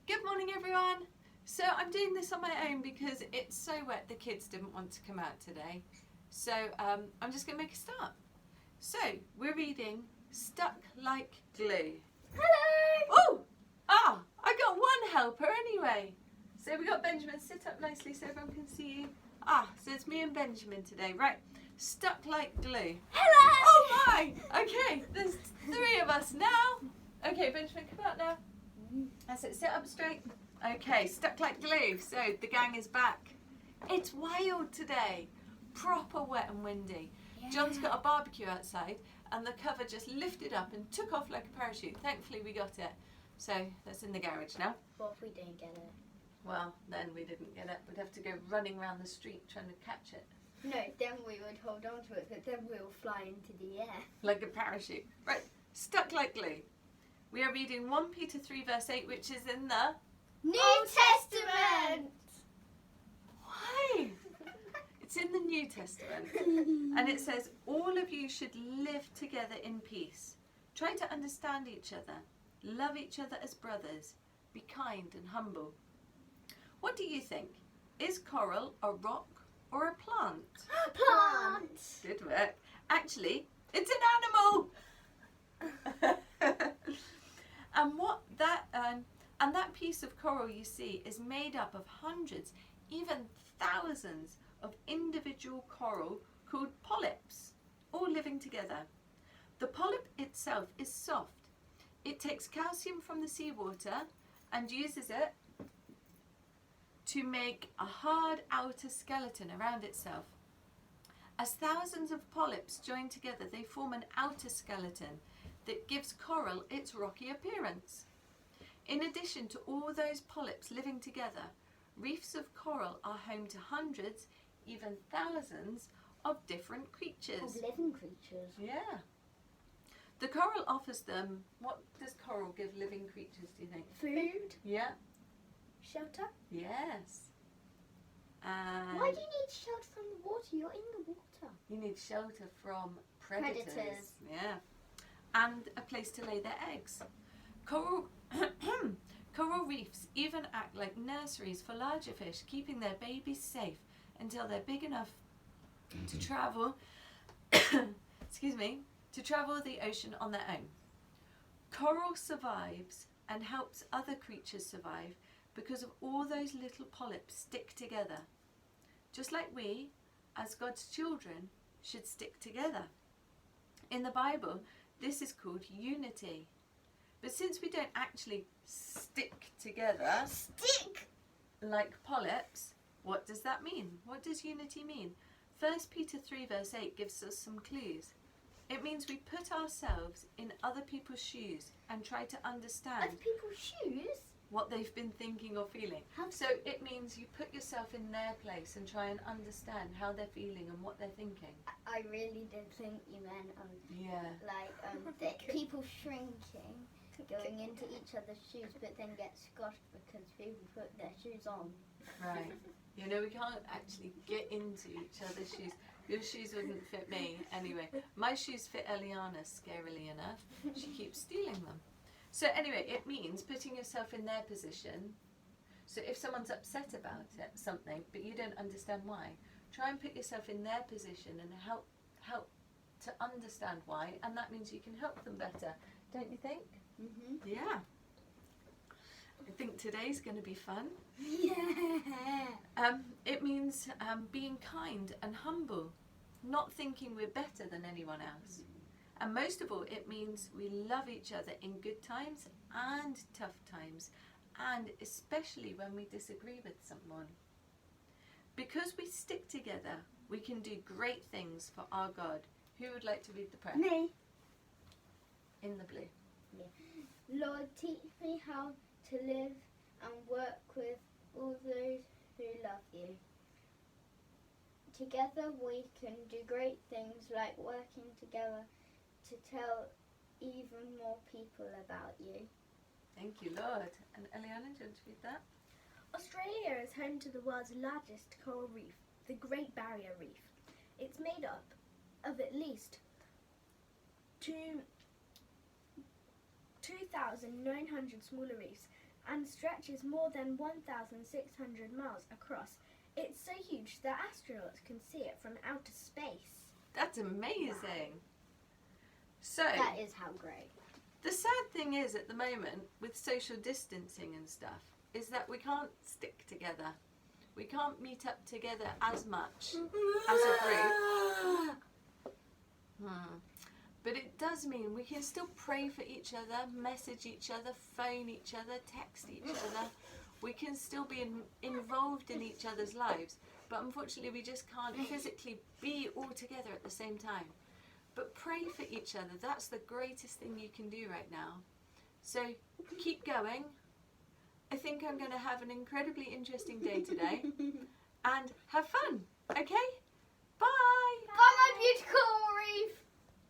Good morning, everyone. So I'm doing this on my own because it's so wet the kids didn't want to come out today. So I'm just going to make a start. So we're reading Stuck Like Glue. Hello! I got one helper anyway. So we got Benjamin, sit up nicely so everyone can see you. So it's me and Benjamin today. Right, Stuck Like Glue. Hello! Oh my! Okay, there's three of us now. Okay, Benjamin, come out now. That's it, sit up straight. Okay, Stuck Like Glue. So the gang is back. It's wild today. Proper wet and windy. Yeah. John's got a barbecue outside and the cover just lifted up and took off like a parachute. Thankfully we got it. So that's in the garage now. What if we didn't get it? Well, then we didn't get it. We'd have to go running around the street trying to catch it. No, then we would hold on to it, but then we'll fly into the air. Like a parachute. Right, Stuck Like Glue. We are reading 1 Peter 3 verse 8, which is in the... New Testament! Why? It's in the New Testament. And it says, all of you should live together in peace. Try to understand each other. Love each other as brothers. Be kind and humble. What do you think? Is coral a rock or a plant? Plant! Good work. Actually, it's an animal! And that piece of coral you see is made up of hundreds, even thousands of individual coral called polyps, all living together. The polyp itself is soft. It takes calcium from the seawater and uses it to make a hard outer skeleton around itself. As thousands of polyps join together, they form an outer skeleton that gives coral its rocky appearance. In addition to all those polyps living together, reefs of coral are home to hundreds, even thousands, of different creatures. Of living creatures. Yeah. The coral offers them, what does coral give living creatures, do you think? Food. Yeah. Shelter. Yes. And Why do you need shelter from the water? You're in the water. you need shelter from predators. Predators. Yeah. And a place to lay their eggs. Coral reefs even act like nurseries for larger fish, keeping their babies safe until they're big enough to travel to travel the ocean on their own. Coral survives and helps other creatures survive because of all those little polyps stick together. Just like we, as God's children, should stick together. In the Bible, this is called unity. But since we don't actually stick together like polyps, what does that mean? What does unity mean? 1 Peter 3 verse 8 gives us some clues. It means we put ourselves in other people's shoes and try to understand Other people's shoes? what they've been thinking or feeling. How So it means you put yourself in their place and try and understand how they're feeling and what they're thinking. I really did think you meant people shrinking, going into each other's shoes, but then get squashed because people put their shoes on. Right. You know, we can't actually get into each other's shoes. Your shoes wouldn't fit me anyway. My shoes fit Eliana, scarily enough. She keeps stealing them. So anyway, it means putting yourself in their position. So if someone's upset about something, but you don't understand why, try and put yourself in their position and help to understand why, and that means you can help them better, don't you think? Mm-hmm. Yeah. I think today's going to be fun. Yeah. It means being kind and humble, not thinking we're better than anyone else. And most of all, it means we love each other in good times and tough times, and especially when we disagree with someone. Because we stick together, we can do great things for our God. Who would like to read the prayer? Me. In the blue. Lord, teach me how to live and work with all those who love you. Together we can do great things like working together to tell even more people about you. Thank you, Lord. And Eliana, do you want to read that? Australia is home to the world's largest coral reef, the Great Barrier Reef. It's made up of at least 2,900 smaller reefs and stretches more than 1,600 miles across. It's so huge that astronauts can see it from outer space. That's amazing. So, That is how great. the sad thing is at the moment with social distancing and stuff is that we can't stick together. We can't meet up together as much as a group. But it does mean we can still pray for each other, message each other, phone each other, text each other. We can still be involved in each other's lives, but unfortunately we just can't physically be all together at the same time. But pray for each other. That's the greatest thing you can do right now. So keep going. I think I'm going to have an incredibly interesting day today and have fun, okay?